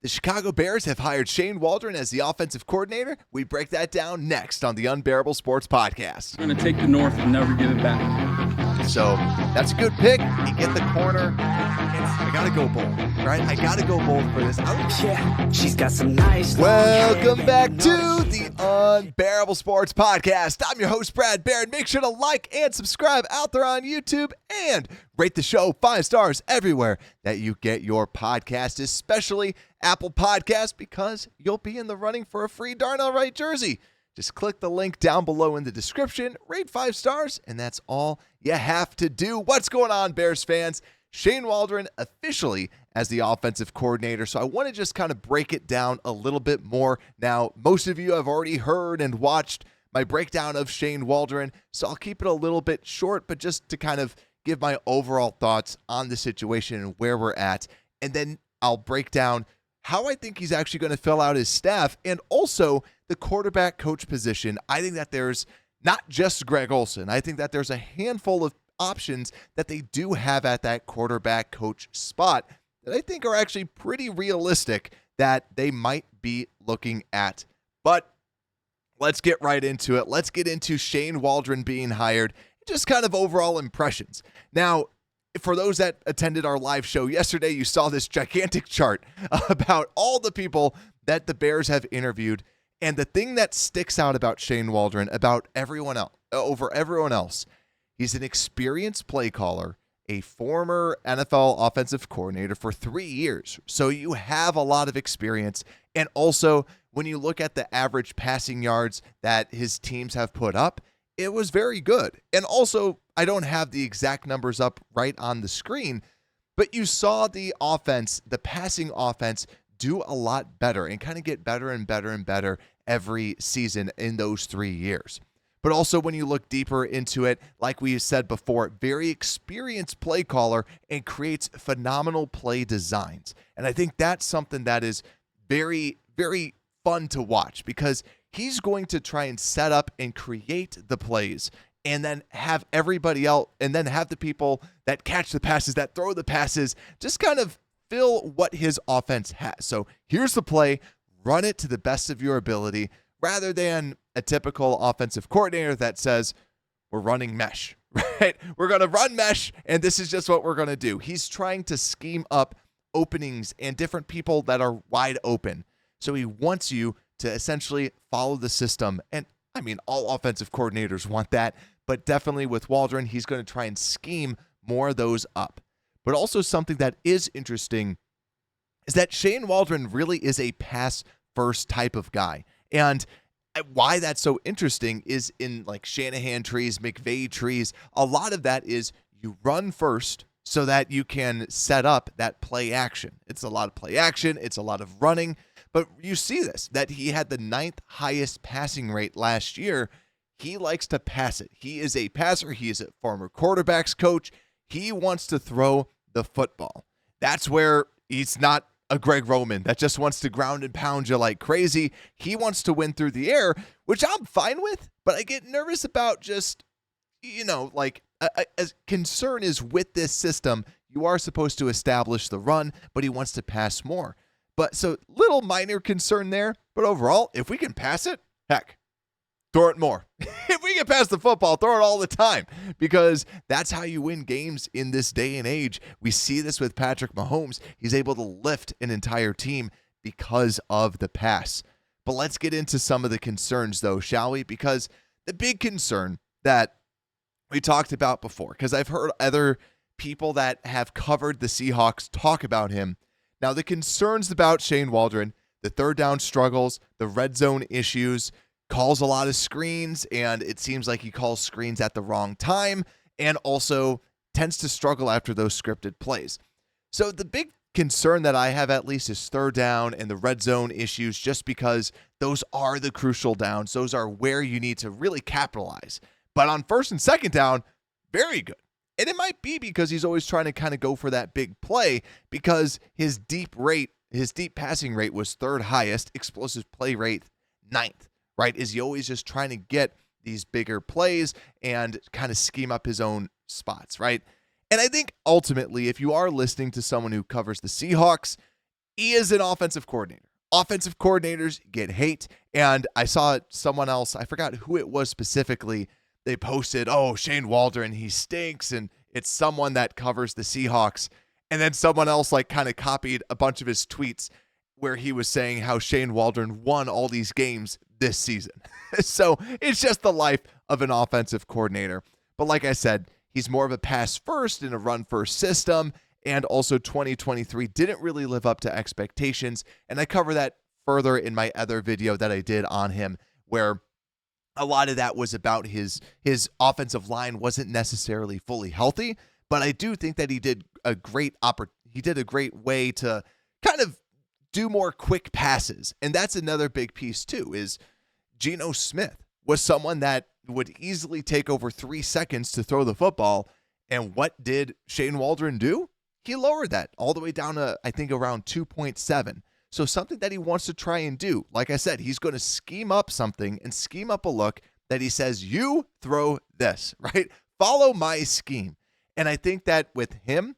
The Chicago Bears have hired Shane Waldron as the offensive coordinator. We break that down next on the Unbearable Sports Podcast. I'm going to take the North and never give it back. So that's a good pick. You get the corner. I got to go bold, right? I got to go bold for this. Yeah, she's got some nice. Welcome back to the Unbearable Sports Podcast. I'm your host, Brad Barrett. Make sure to like and subscribe out there on YouTube and rate the show 5 stars everywhere that you get your podcast, especially Apple Podcasts, because you'll be in the running for a free Darnell Wright jersey. Just click the link down below in the description, rate 5 stars, and that's all you have to do. What's going on, Bears fans? Shane Waldron officially as the offensive coordinator. So I want to just kind of break it down a little bit more. Now, most of you have already heard and watched my breakdown of Shane Waldron, so I'll keep it a little bit short, but just to kind of give my overall thoughts on the situation and where we're at. And then I'll break down how I think he's actually going to fill out his staff and also the quarterback coach position. I think that there's not just Greg Olson. I think that there's a handful of options that they do have at that quarterback coach spot that I think are actually pretty realistic that they might be looking at. But let's get right into it. Let's get into Shane Waldron being hired, just kind of overall impressions. Now, for those that attended our live show yesterday, you saw this gigantic chart about all the people that the Bears have interviewed. And the thing that sticks out about Shane Waldron, about everyone else, over everyone else, he's an experienced play caller, a former NFL offensive coordinator for 3 years. So you have a lot of experience. And also, when you look at the average passing yards that his teams have put up, it was very good. And also, I don't have the exact numbers up right on the screen, but you saw the offense, the passing offense, do a lot better and kind of get better and better and better every season in those 3 years. But also when you look deeper into it, like we said before, very experienced play caller and creates phenomenal play designs. And I think that's something that is very, very fun to watch because he's going to try and set up and create the plays and then have everybody else and then have the people that catch the passes, that throw the passes, just kind of fill what his offense has. So here's the play, run it to the best of your ability rather than a typical offensive coordinator that says, we're running mesh, right? We're going to run mesh, and this is just what we're going to do. He's trying to scheme up openings and different people that are wide open. So he wants you to essentially follow the system. And I mean, all offensive coordinators want that, but definitely with Waldron, he's going to try and scheme more of those up. But also something that is interesting is that Shane Waldron really is a pass-first type of guy. And why that's so interesting is in like Shanahan trees, McVay trees, a lot of that is you run first so that you can set up that play action. It's a lot of play action. It's a lot of running. But you see this, that he had the 9th highest passing rate last year. He likes to pass it. He is a passer. He is a former quarterbacks coach. He wants to throw the football. That's where he's not a Greg Roman that just wants to ground and pound you like crazy. He wants to win through the air, which I'm fine with, but I get nervous about just, like a concern is with this system, you are supposed to establish the run, but he wants to pass more. But so little minor concern there, but overall, if we can pass it, heck, throw it more. If we can pass the football, throw it all the time because that's how you win games in this day and age. We see this with Patrick Mahomes. He's able to lift an entire team because of the pass. But let's get into some of the concerns, though, shall we? Because the big concern that we talked about before, because I've heard other people that have covered the Seahawks talk about him. Now, the concerns about Shane Waldron, the third down struggles, the red zone issues, calls a lot of screens, and it seems like he calls screens at the wrong time, and also tends to struggle after those scripted plays. So the big concern that I have at least is third down and the red zone issues, just because those are the crucial downs. Those are where you need to really capitalize. But on first and second down, very good. And it might be because he's always trying to kind of go for that big play because his deep passing rate was 3rd highest, explosive play rate 9th, right? Is he always just trying to get these bigger plays and kind of scheme up his own spots, right? And I think ultimately, if you are listening to someone who covers the Seahawks, he is an offensive coordinator. Offensive coordinators get hate. And I saw someone else, I forgot who it was specifically, they posted, oh, Shane Waldron, he stinks. And it's someone that covers the Seahawks. And then someone else like kind of copied a bunch of his tweets where he was saying how Shane Waldron won all these games this season. So it's just the life of an offensive coordinator. But like I said, he's more of a pass first and a run first system. And also 2023 didn't really live up to expectations. And I cover that further in my other video that I did on him, where a lot of that was about his offensive line wasn't necessarily fully healthy. But I do think that he did a great way to kind of do more quick passes. And that's another big piece too, is Geno Smith was someone that would easily take over 3 seconds to throw the football. And what did Shane Waldron do? He lowered that all the way down to, I think, around 2.7. So something that he wants to try and do. Like I said, he's going to scheme up something and scheme up a look that he says, you throw this, right? Follow my scheme. And I think that with him,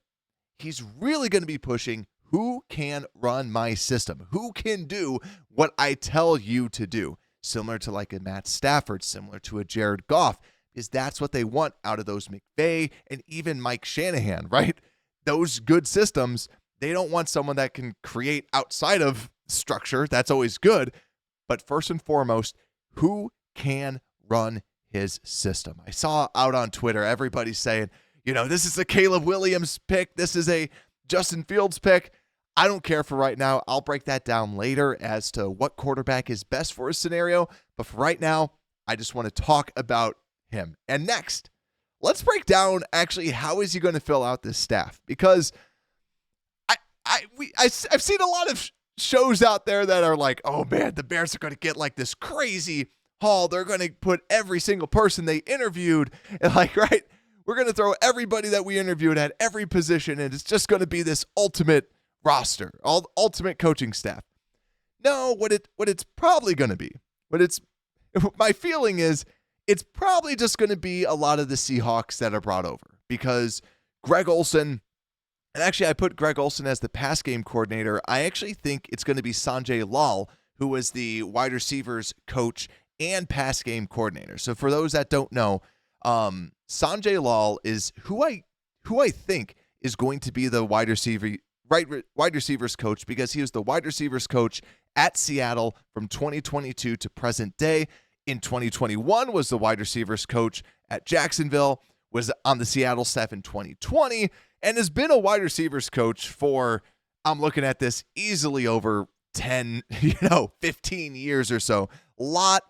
he's really going to be pushing who can run my system, who can do what I tell you to do, similar to like a Matt Stafford, similar to a Jared Goff, because that's what they want out of those McVay and even Mike Shanahan, right? Those good systems, they don't want someone that can create outside of structure. That's always good. But first and foremost, who can run his system? I saw out on Twitter, everybody saying, this is a Caleb Williams pick. This is a Justin Fields pick. I don't care for right now. I'll break that down later as to what quarterback is best for a scenario. But for right now, I just want to talk about him. And next, let's break down actually how is he going to fill out this staff, because I've seen a lot of shows out there that are like, oh man, the Bears are going to get like this crazy haul. They're going to put every single person they interviewed and like, right, we're going to throw everybody that we interviewed at every position, and it's just going to be this ultimate roster, ultimate coaching staff. No, what it's probably going to be, my feeling is, it's probably just going to be a lot of the Seahawks that are brought over, because Greg Olson, and actually I put Greg Olson as the pass game coordinator. I actually think it's going to be Sanjay Lal, who was the wide receivers coach and pass game coordinator. So for those that don't know, Sanjay Lal is who I think is going to be the wide receivers coach, because he was the wide receivers coach at Seattle from 2022 to present day. In 2021 was the wide receivers coach at Jacksonville, was on the Seattle staff in 2020, and has been a wide receivers coach for, I'm looking at this, easily over 10, 15 years or so. Lot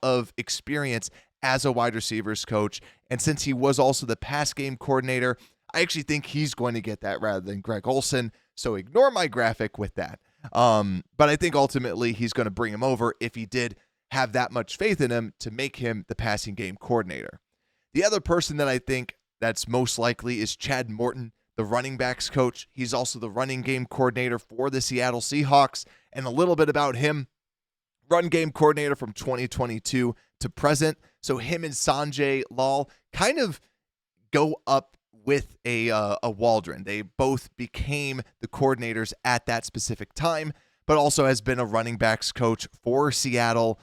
of experience as a wide receivers coach. And since he was also the pass game coordinator, I actually think he's going to get that rather than Greg Olson. So ignore my graphic with that. But I think ultimately he's going to bring him over if he did have that much faith in him to make him the passing game coordinator. The other person that I think that's most likely is Chad Morton, the running backs coach. He's also the running game coordinator for the Seattle Seahawks. And a little bit about him, run game coordinator from 2022 to present. So him and Sanjay Lal kind of go up with a Waldron. They both became the coordinators at that specific time, but also has been a running backs coach for Seattle.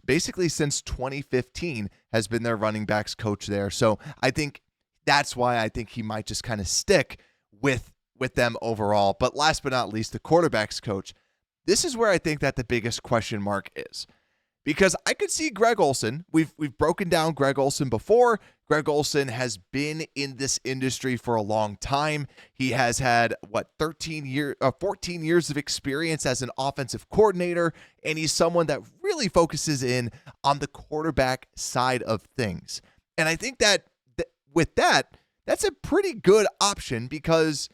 Basically since 2015 has been their running backs coach there. So I think that's why I think he might just kind of stick with them overall. But last but not least, the quarterbacks coach. This is where I think that the biggest question mark is, because I could see Greg Olson. We've broken down Greg Olson before. Greg Olson has been in this industry for a long time. He has had 14 years of experience as an offensive coordinator, and he's someone that really focuses in on the quarterback side of things. And I think that with that's a pretty good option, because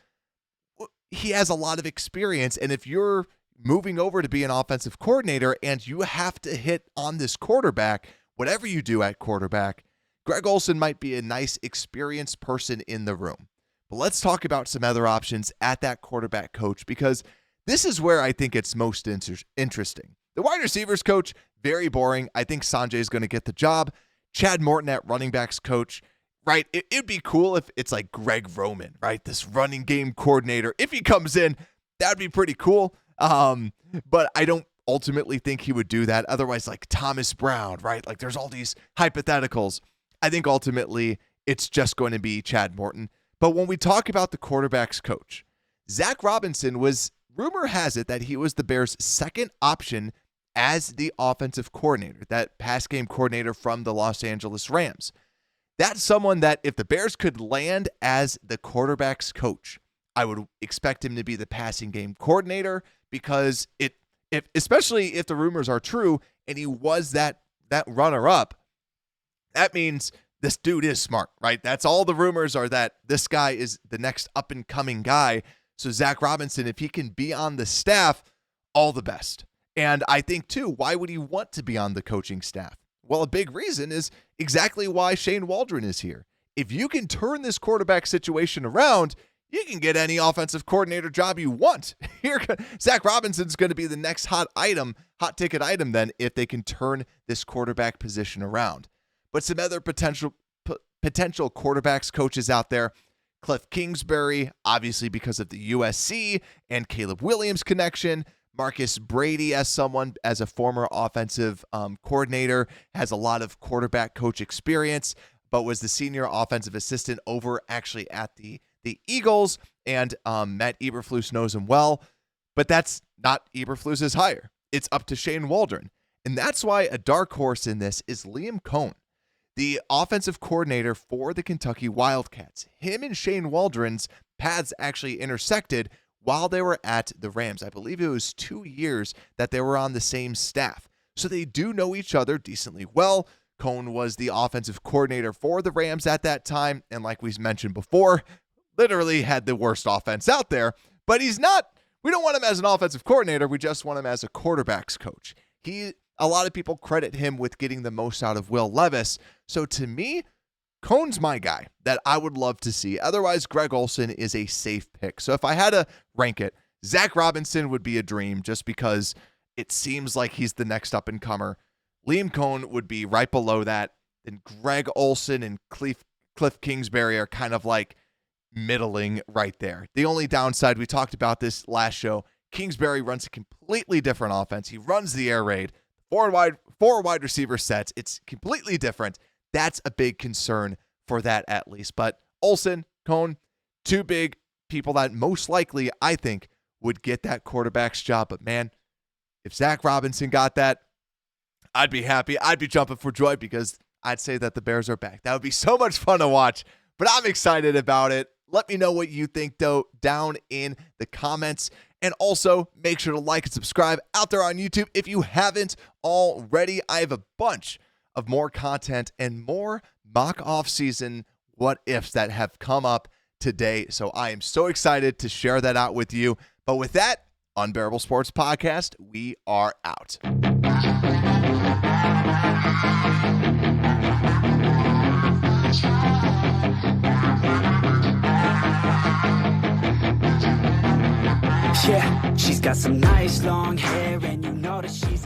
he has a lot of experience. And if you're moving over to be an offensive coordinator and you have to hit on this quarterback, whatever you do at quarterback, Greg Olson might be a nice experienced person in the room. But let's talk about some other options at that quarterback coach, because this is where I think it's most interesting. The wide receivers coach, very boring. I think Sanjay is going to get the job. Chad Morton at running backs coach, right? It'd be cool if it's like Greg Roman, right? This running game coordinator. If he comes in, That would be pretty cool. But I don't ultimately think he would do that. Otherwise, like Thomas Brown, right? Like there's all these hypotheticals. I think ultimately it's just going to be Chad Morton. But when we talk about the quarterback's coach, Zac Robinson was, rumor has it that he was the Bears' second option as the offensive coordinator, that pass game coordinator from the Los Angeles Rams. That's someone that if the Bears could land as the quarterback's coach, I would expect him to be the passing game coordinator, because especially if the rumors are true and he was that runner-up, that means this dude is smart, right? That's all the rumors are, that this guy is the next up-and-coming guy. So Zac Robinson, if he can be on the staff, all the best. And I think, too, why would he want to be on the coaching staff? Well, a big reason is exactly why Shane Waldron is here. If you can turn this quarterback situation around, you can get any offensive coordinator job you want. Here, Zac Robinson's going to be the next hot ticket item then, if they can turn this quarterback position around. But some other potential quarterbacks, coaches out there, Cliff Kingsbury, obviously because of the USC and Caleb Williams connection. Marcus Brady, as a former offensive coordinator, has a lot of quarterback coach experience, but was the senior offensive assistant over actually at the Eagles, and Matt Eberflus knows him well. But that's not Eberflus's hire. It's up to Shane Waldron. And that's why a dark horse in this is Liam Coen, the offensive coordinator for the Kentucky Wildcats. Him and Shane Waldron's paths actually intersected while they were at the Rams. I believe it was 2 years that they were on the same staff. So they do know each other decently well. Coen was the offensive coordinator for the Rams at that time, and like we mentioned before, literally had the worst offense out there. But we don't want him as an offensive coordinator, we just want him as a quarterback's coach. A lot of people credit him with getting the most out of Will Levis. So to me, Coen's my guy that I would love to see. Otherwise, Greg Olson is a safe pick. So if I had to rank it, Zac Robinson would be a dream just because it seems like he's the next up-and-comer. Liam Coen would be right below that. Then Greg Olson and Cliff Kingsbury are kind of like middling right there. The only downside, we talked about this last show, Kingsbury runs a completely different offense. He runs the air raid, four wide receiver sets. It's completely different. That's a big concern for that at least. But Olson, Coen, two big people that most likely, I think, would get that quarterback's job. But man, if Zac Robinson got that, I'd be happy. I'd be jumping for joy because I'd say that the Bears are back. That would be so much fun to watch, but I'm excited about it. Let me know what you think, though, down in the comments. And also, make sure to like and subscribe out there on YouTube if you haven't already. I have a bunch of more content and more mock off-season what-ifs that have come up today. So I am so excited to share that out with you. But with that, Unbearable Sports Podcast, we are out. Yeah, she's got some nice long hair, and you know that she's